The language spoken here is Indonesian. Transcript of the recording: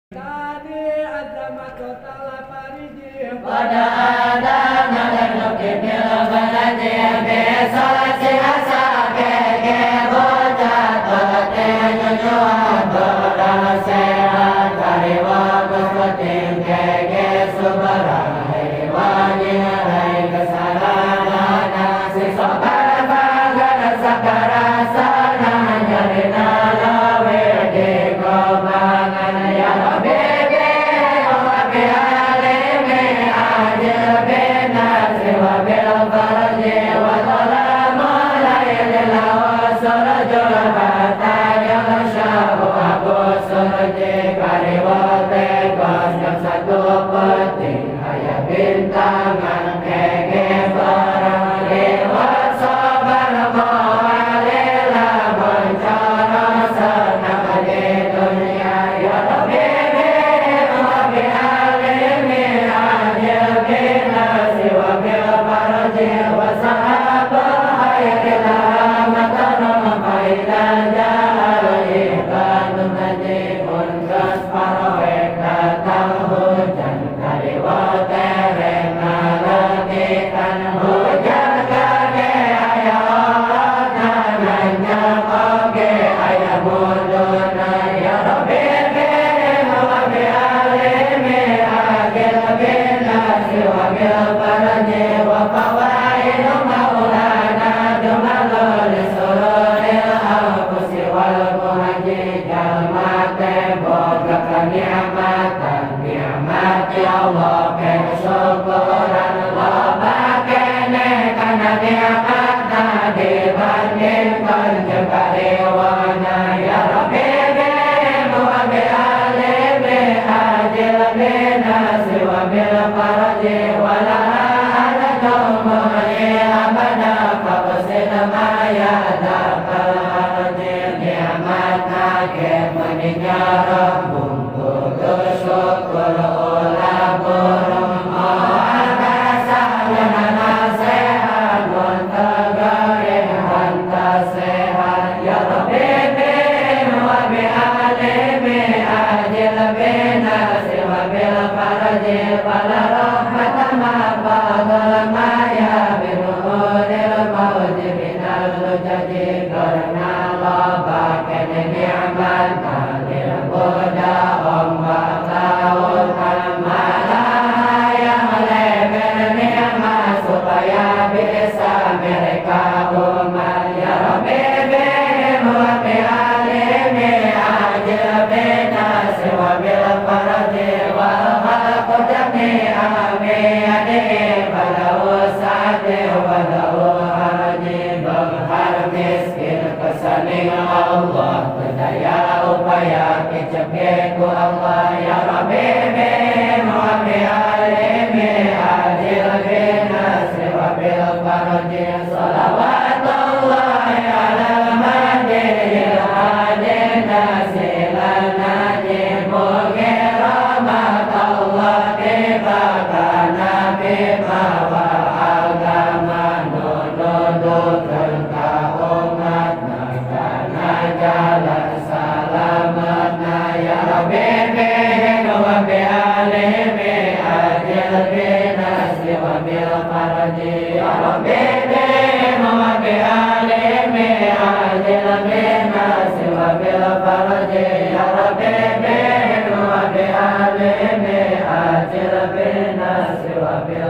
Tadi azama kota pariji pada ada nalar loke mila balaje besa sihasa ke boja tote jojo adora sehat kariwa kuswatin ke subara hewani hai kesarana nasi sobar bagar sakara sana jarina lawe de gobangan ya bebe oke ale me aja bena sewa bel baraje wa tala malai lela wasara jabata ya shabu abu suraje karewa te kasam satu pati haya bintangan kege barang lewat sabar mawalela bencana senang di dunia ya Rabbi Rabbi alimi aja bina siwa bil paraji wa sahaba hayatila matanam faida jahali kanun najibun gas parawek datang hujan kariwa tereng nalatikan hujan kage ayat nananya kage ayat muduna ya Rabbi Rabbi alimi agil bina siwa bil paraji wa fawaid maulana jumalul sururil anfusi wal muhaji jalmate boga kenikmatan nikmati Allah ke syukuran loba kene kana nikmatna dibandingkan jeung karewana ya Rabbi Rabbi alimi ajil bina siwa bil paraji wala ada kaumani abada faqsid maya dakal arji ni'matna ke maninya rabbun kudus syukur ula burung akasa lana sehat muntagarin hanta sehat ya Rabbi Rabbi alimi ajil bina siwa bil paraji wala rahmatan ma fadal maya bin ulil mawji minal lujaji karena loba kene ni'mat kalir buddha omba laut yang leber ni'mat supaya bisa mereka umat ya Rabbi Rabbi alimi ajil bina siwa bil paraji wal khalqu jami'ami adih balau sate walau haji benghar miskin kesaning Allah berdaya upaya kecepeku Allah ya Rabbi Rabbi alimi ajil bina siwa bil paraji salawatullahi ala madihil adina silan najib mugi rahmat Allah dibakana bimawa agama nunudukkan ka umat nakana jalan salamatna ya Rabbi Rabbi alimi ajil bina siwa bil paraji ya Rabbi Rabbi alimi ajil bina siwa bil paraji ya Rabbi Rabbi alimi ajil bina siwa bil